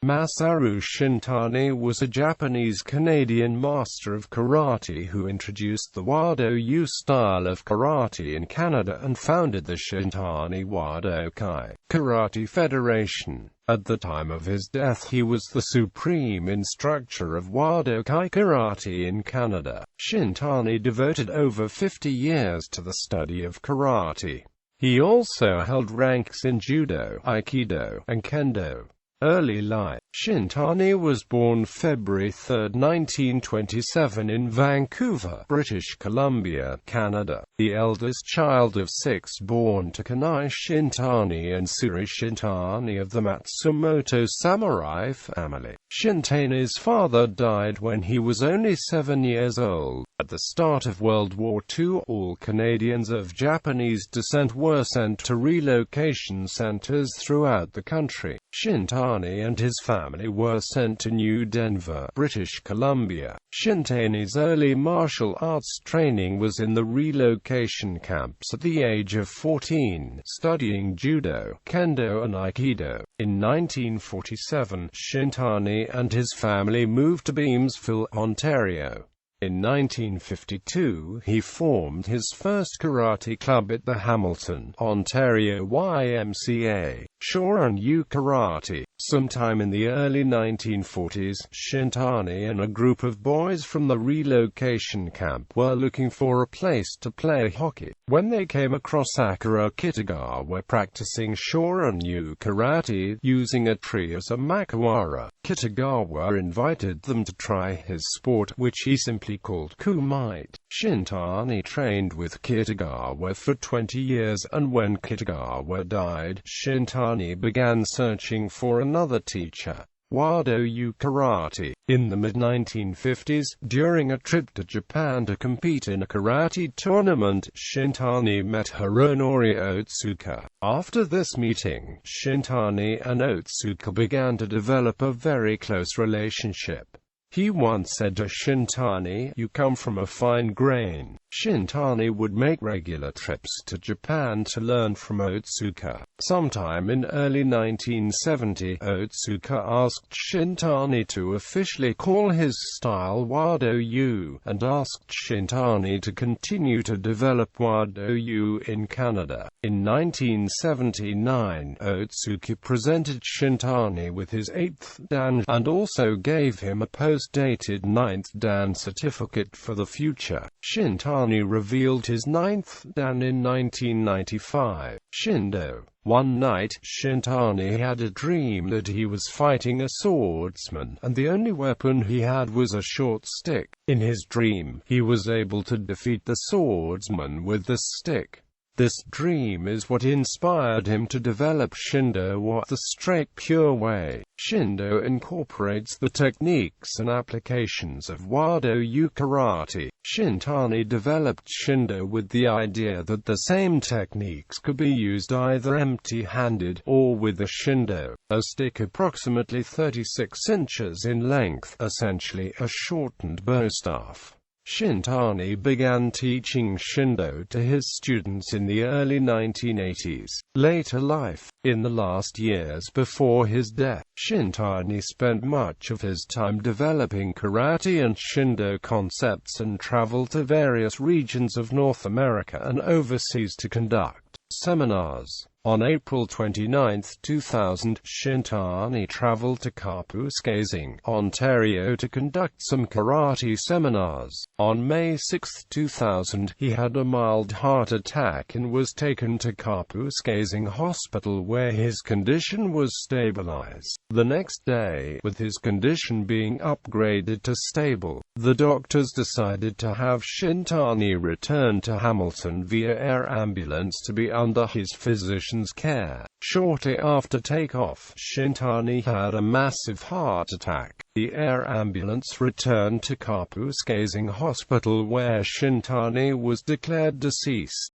Masaru Shintani was a Japanese-Canadian master of karate who introduced the Wadō-ryū style of karate in Canada and founded the Shintani Wado-Kai Karate Federation. At the time of his death he was the supreme instructor of Wado-Kai Karate in Canada. Shintani devoted over 50 years to the study of karate. He also held ranks in Judo, Aikido, and Kendo. Early life. Shintani was born February 3, 1927 in Vancouver, British Columbia, Canada, the eldest child of 6 born to Kanai Shintani and Suri Shintani of the Matsumoto samurai family. Shintani's father died when he was only 7 years old. At the start of World War II, all Canadians of Japanese descent were sent to relocation centers throughout the country. Shintani and his family were sent to New Denver, British Columbia. Shintani's early martial arts training was in the relocation camps at the age of 14, studying Judo, Kendo and Aikido. In 1947, Shintani and his family moved to Beamsville, Ontario. In 1952, he formed his first karate club at the Hamilton, Ontario YMCA, Wadō-ryū Karate. Sometime in the early 1940s, Shintani and a group of boys from the relocation camp were looking for a place to play hockey, when they came across Akira Kitagawa practicing Wadō-ryū Karate, using a tree as a makiwara. Kitagawa invited them to try his sport, which he simply called kumite. Shintani trained with Kitagawa for 20 years, and when Kitagawa died, Shintani began searching for another teacher. Wadō-ryū Karate. In the mid-1950s, during a trip to Japan to compete in a karate tournament, Shintani met Hironori Otsuka. After this meeting, Shintani and Otsuka began to develop a very close relationship. He once said to Shintani, "You come from a fine grain." Shintani would make regular trips to Japan to learn from Otsuka. Sometime in early 1970, Otsuka asked Shintani to officially call his style Wadō-ryū, and asked Shintani to continue to develop Wadō-ryū in Canada. In 1979, Otsuka presented Shintani with his 8th dan, and also gave him a post-dated 9th dan certificate for the future. Shintani revealed his 9th dan in 1995. Shindo. One night, Shintani had a dream that he was fighting a swordsman, and the only weapon he had was a short stick. In his dream, he was able to defeat the swordsman with the stick. This dream is what inspired him to develop Shindo, or the straight pure way. Shindo incorporates the techniques and applications of Wadō-ryū Karate. Shintani developed Shindo with the idea that the same techniques could be used either empty-handed, or with a Shindo, a stick approximately 36 inches in length, essentially a shortened bowstaff. Shintani began teaching Shindo to his students in the early 1980s. Later life. In the last years before his death, Shintani spent much of his time developing karate and Shindo concepts and traveled to various regions of North America and overseas to conduct seminars. On April 29, 2000, Shintani traveled to Kapuskasing, Ontario to conduct some karate seminars. On May 6, 2000, he had a mild heart attack and was taken to Kapuskasing Hospital where his condition was stabilized. The next day, with his condition being upgraded to stable, the doctors decided to have Shintani return to Hamilton via air ambulance to be under his physician's care. Shortly after takeoff, Shintani had a massive heart attack. The air ambulance returned to Kapuskasing Hospital where Shintani was declared deceased.